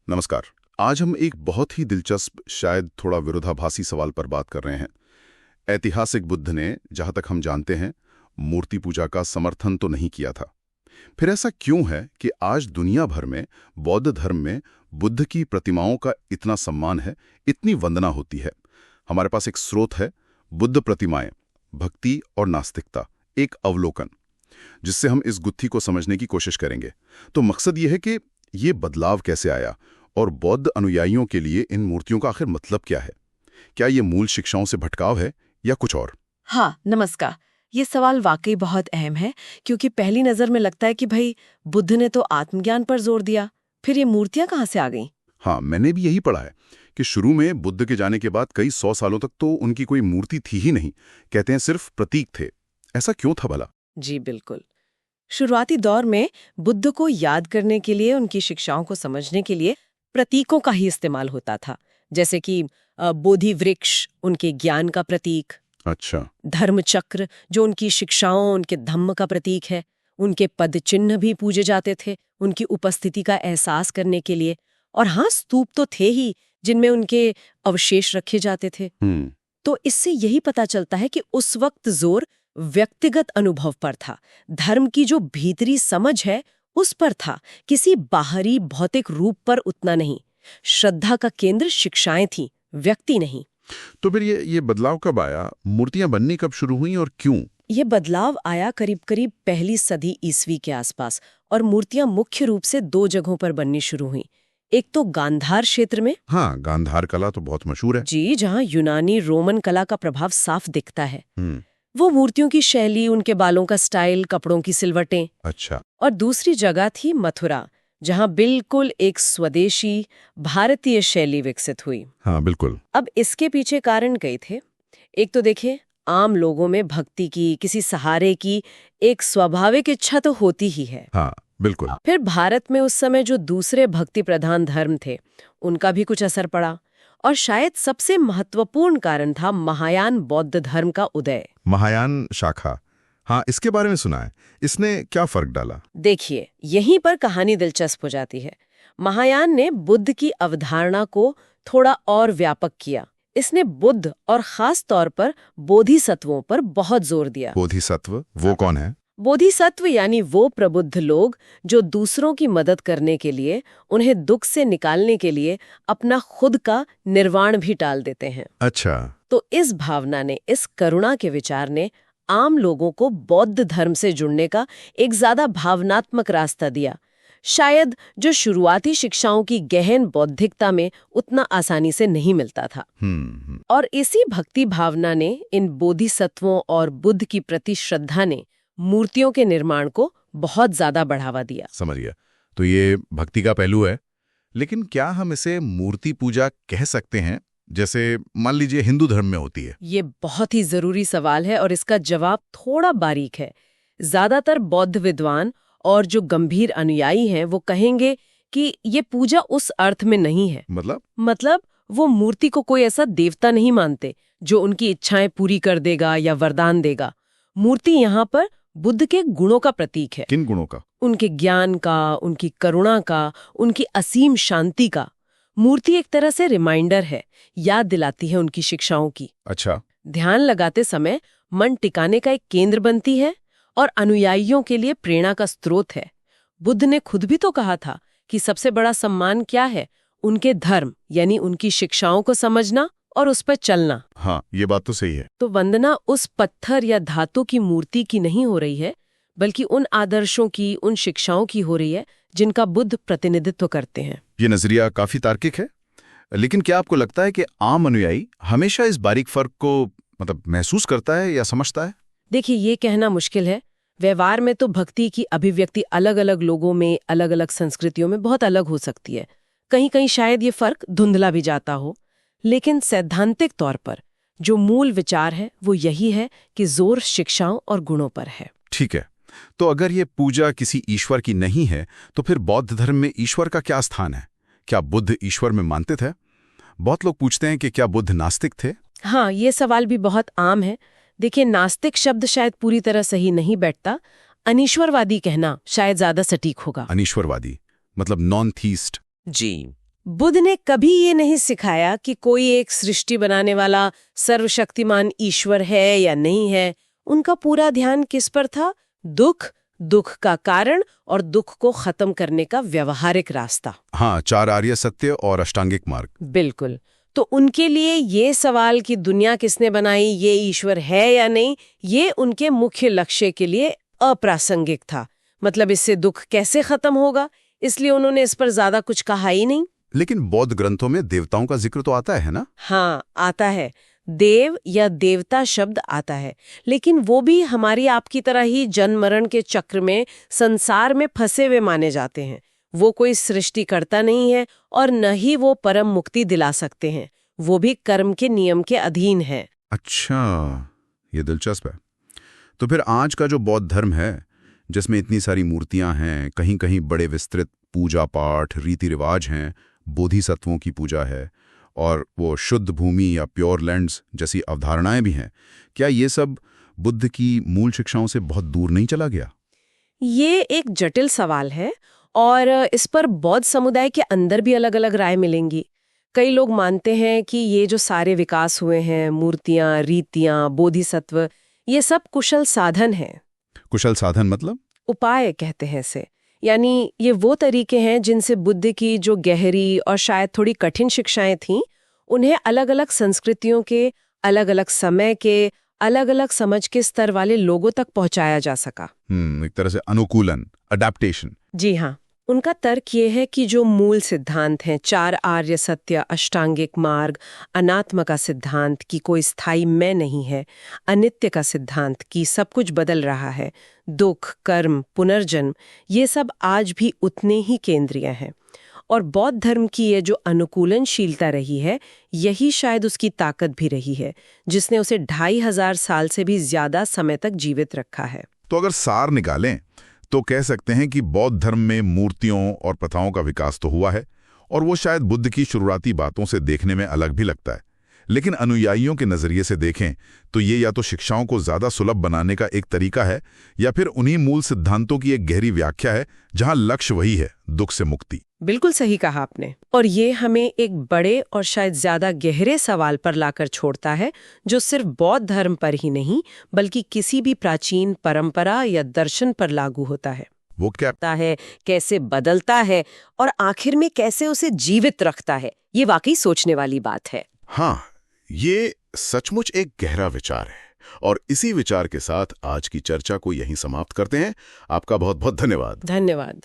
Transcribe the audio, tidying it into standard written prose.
नमस्कार। आज हम एक बहुत ही दिलचस्प, शायद थोड़ा विरोधाभासी सवाल पर बात कर रहे हैं। ऐतिहासिक बुद्ध ने, जहां तक हम जानते हैं, मूर्ति पूजा का समर्थन तो नहीं किया था। फिर ऐसा क्यों है कि आज दुनिया भर में बौद्ध धर्म में बुद्ध की प्रतिमाओं का इतना सम्मान है, इतनी वंदना होती है? हमारे पास एक स्रोत है, बुद्ध प्रतिमाएं, भक्ति और नास्तिकता, एक अवलोकन, जिससे हम इस गुत्थी को समझने की कोशिश करेंगे। तो मकसद ये है कि ये बदलाव कैसे आया और बौद्ध अनुयायियों के लिए इन मूर्तियों का आखिर मतलब क्या है? क्या ये मूल शिक्षाओं से भटकाव है या कुछ और? हाँ, नमस्कार। ये सवाल वाकई बहुत अहम है, क्योंकि पहली नजर में लगता है कि भाई बुद्ध ने तो आत्मज्ञान पर जोर दिया, फिर ये मूर्तियां कहाँ से आ गईं? हाँ, मैंने भी यही पढ़ा है कि शुरू में बुद्ध के जाने के बाद कई 100 सालों तक तो उनकी कोई मूर्ति थी ही नहीं। कहते हैं सिर्फ प्रतीक थे। ऐसा क्यों था भला? जी बिल्कुल। शुरुआती दौर में बुद्ध को याद करने के लिए, उनकी शिक्षाओं को समझने के लिए प्रतीकों का ही इस्तेमाल होता था। जैसे कि बोधि वृक्ष उनके ज्ञान का प्रतीक, अच्छा। धर्म चक्र जो उनकी शिक्षाओं, उनके धम्म का प्रतीक है, उनके पद चिन्ह भी पूजे जाते थे उनकी उपस्थिति का एहसास करने के लिए। और हाँ, स्तूप तो थे ही जिनमें उनके अवशेष रखे जाते थे। तो इससे यही पता चलता है कि उस वक्त जोर व्यक्तिगत अनुभव पर था, धर्म की जो भीतरी समझ है उस पर था, किसी बाहरी भौतिक रूप पर उतना नहीं। श्रद्धा का केंद्र शिक्षाएं थीं, व्यक्ति नहीं। तो फिर ये बदलाव कब आया? मूर्तियां बननी कब शुरू हुई और क्यों? ये बदलाव आया करीब करीब पहली सदी ईस्वी के आसपास, और मूर्तियां मुख्य रूप से दो जगहों पर बननी शुरू हुई। एक तो गांधार क्षेत्र में। हाँ, गांधार कला तो बहुत मशहूर है। जी, जहाँ यूनानी रोमन कला का प्रभाव साफ दिखता है। वो मूर्तियों की शैली, उनके बालों का स्टाइल, कपड़ों की सिलवटें। अच्छा। और दूसरी जगह थी मथुरा, जहाँ बिल्कुल एक स्वदेशी भारतीय शैली विकसित हुई। हाँ, बिल्कुल। अब इसके पीछे कारण कई थे। एक तो देखिए, आम लोगों में भक्ति की, किसी सहारे की एक स्वाभाविक इच्छा तो होती ही है। हाँ, बिल्कुल। फिर भारत में उस समय जो दूसरे भक्ति प्रधान धर्म थे, उनका भी कुछ असर पड़ा। और शायद सबसे महत्वपूर्ण कारण था महायान बौद्ध धर्म का उदय। महायान शाखा, हाँ, इसके बारे में सुना है। इसने क्या फर्क डाला? देखिए, यहीं पर कहानी दिलचस्प हो जाती है। महायान ने बुद्ध की अवधारणा को थोड़ा और व्यापक किया। इसने बुद्ध और खास तौर पर बोधिसत्वों पर बहुत जोर दिया। बोधिसत्व वो कौन है? बोधिसत्व यानी वो प्रबुद्ध लोग जो दूसरों की मदद करने के लिए, उन्हें दुख से निकालने के लिए अपना खुद का निर्वाण भी टाल देते हैं। अच्छा। तो इस भावना ने, इस करुणा के विचार ने आम लोगों को बौद्ध धर्म से जुड़ने का एक ज्यादा भावनात्मक रास्ता दिया, शायद जो शुरुआती शिक्षाओं की गहन बौद्धिकता में उतना आसानी से नहीं मिलता था। और इसी भक्ति भावना ने, इन बोधिसत्वों और बुद्ध की प्रति श्रद्धा ने मूर्तियों के निर्माण को बहुत ज्यादा बढ़ावा दिया। समझ गया। तो ये भक्ति का पहलू है, लेकिन क्या हम इसे मूर्ति पूजा कह सकते हैं, जैसे मान लीजिए हिंदू धर्म में होती है? ये बहुत ही जरूरी सवाल है और इसका जवाब थोड़ा बारीक है। ज्यादातर बौद्ध विद्वान और जो गंभीर अनुयायी हैं वो कहेंगे कि ये पूजा उस अर्थ में नहीं है। मतलब वो मूर्ति को कोई ऐसा देवता नहीं मानते जो उनकी इच्छाएं पूरी कर देगा या वरदान देगा। मूर्ति यहाँ पर बुद्ध के गुणों का प्रतीक है। किन गुणों का? उनके ज्ञान का, उनकी करुणा का, उनकी असीम शांति का। मूर्ति एक तरह से रिमाइंडर है, याद दिलाती है उनकी शिक्षाओं की। अच्छा। ध्यान लगाते समय मन टिकाने का एक केंद्र बनती है और अनुयायियों के लिए प्रेरणा का स्रोत है। बुद्ध ने खुद भी तो कहा था कि सबसे बड़ा सम्मान क्या है? उनके धर्म यानी उनकी शिक्षाओं को समझना और उस पर चलना। हाँ, ये बात तो सही है। तो वंदना उस पत्थर या धातु की मूर्ति की नहीं हो रही है, बल्कि उन आदर्शों की, उन शिक्षाओं की हो रही है जिनका बुद्ध प्रतिनिधित्व करते हैं। ये नजरिया काफी तार्किक है, लेकिन क्या आपको लगता है कि आम अनुयायी हमेशा इस बारीक फर्क को महसूस करता है या समझता है? देखिए, ये कहना मुश्किल है। व्यवहार में तो भक्ति की अभिव्यक्ति अलग अलग लोगों में, अलग अलग संस्कृतियों में बहुत अलग हो सकती है। कहीं कहीं शायद ये फर्क धुंधला भी जाता हो, लेकिन सैद्धांतिक तौर पर जो मूल विचार है वो यही है कि जोर शिक्षाओं और गुणों पर है। ठीक है। तो अगर ये पूजा किसी ईश्वर की नहीं है, तो फिर बौद्ध धर्म में ईश्वर का क्या स्थान है? क्या बुद्ध ईश्वर में मानते थे? बहुत लोग पूछते हैं कि क्या बुद्ध नास्तिक थे? हाँ, ये सवाल भी बहुत आम है। देखिए, नास्तिक शब्द शायद पूरी तरह सही नहीं बैठता। अनीश्वरवादी कहना शायद ज्यादा सटीक होगा। अनीश्वरवादी मतलब नॉन थीस्ट? जी, बुद्ध ने कभी ये नहीं सिखाया कि कोई एक सृष्टि बनाने वाला सर्वशक्तिमान ईश्वर है या नहीं है। उनका पूरा ध्यान किस पर था? दुख, दुख का कारण और दुख को खत्म करने का व्यवहारिक रास्ता। हाँ, 4 आर्य सत्य और अष्टांगिक मार्ग। बिल्कुल। तो उनके लिए ये सवाल कि दुनिया किसने बनाई, ये ईश्वर है या नहीं, ये उनके मुख्य लक्ष्य के लिए अप्रासंगिक था। मतलब इससे दुख कैसे खत्म होगा, इसलिए उन्होंने इस पर ज्यादा कुछ कहा ही नहीं। लेकिन बौद्ध ग्रंथों में देवताओं का जिक्र तो आता है ना? हाँ, आता है। देव या देवता शब्द आता है, लेकिन वो भी हमारी आपकी तरह ही जन्म मरण के चक्र में संसार में फंसे हुए माने जाते हैं। वो कोई सृष्टिकर्ता नहीं है और न ही वो परम मुक्ति दिला सकते हैं। वो भी कर्म के नियम के अधीन है। अच्छा, ये दिलचस्प है। तो फिर आज का जो बौद्ध धर्म है, जिसमें इतनी सारी मूर्तियां हैं, कहीं कहीं बड़े विस्तृत पूजा पाठ रीति रिवाज हैं, बोधिसत्वों की पूजा है और वो शुद्ध भूमि या प्योर लैंड्स जैसी अवधारणाएं भी हैं, क्या ये सब बुद्ध की मूल शिक्षाओं से बहुत दूर नहीं चला गया? ये एक जटिल सवाल है और इस पर बौद्ध समुदाय के अंदर भी अलग अलग राय मिलेंगी। कई लोग मानते हैं कि ये जो सारे विकास हुए हैं, मूर्तियां, रीतियां, बोधिसत्व, ये सब कुशल साधन हैं। कुशल साधन मतलब? उपाय कहते हैं इसे। यानी ये वो तरीके हैं जिनसे बुद्ध की जो गहरी और शायद थोड़ी कठिन शिक्षाएं थीं, उन्हें अलग अलग संस्कृतियों के, अलग अलग समय के, अलग अलग समझ के स्तर वाले लोगों तक पहुंचाया जा सका। एक तरह से अनुकूलन, अडैप्टेशन। जी हाँ। उनका तर्क ये है कि जो मूल सिद्धांत हैं, 4 आर्य सत्य, अष्टांगिक मार्ग, अनात्म का सिद्धांत कि कोई स्थायी मैं नहीं है, अनित्य का सिद्धांत कि सब कुछ बदल रहा है, दुख, कर्म, पुनर्जन्म, ये सब आज भी उतने ही केंद्रीय हैं। और बौद्ध धर्म की ये जो अनुकूलनशीलता रही है, यही शायद उसकी ताकत भी रही है, जिसने उसे 2500 साल से भी ज्यादा समय तक जीवित रखा है। तो अगर सार निकालें तो कह सकते हैं कि बौद्ध धर्म में मूर्तियों और प्रथाओं का विकास तो हुआ है और वो शायद बुद्ध की शुरुआती बातों से देखने में अलग भी लगता है, लेकिन अनुयायियों के नजरिए से देखें तो ये या तो शिक्षाओं को ज्यादा सुलभ बनाने का एक तरीका है या फिर उन्हीं मूल सिद्धांतों की एक गहरी व्याख्या है जहां लक्ष्य वही है, दुख से मुक्ति। बिल्कुल सही कहा आपने। और ये हमें एक बड़े और शायद ज्यादा गहरे सवाल पर लाकर छोड़ता है, जो सिर्फ बौद्ध धर्म पर ही नहीं बल्कि किसी भी प्राचीन परंपरा या दर्शन पर लागू होता है। वो क्या है, कैसे बदलता है और आखिर में कैसे उसे जीवित रखता है। ये वाकई सोचने वाली बात है। हाँ, ये सचमुच एक गहरा विचार है और इसी विचार के साथ आज की चर्चा को यहीं समाप्त करते हैं। आपका बहुत बहुत धन्यवाद। धन्यवाद।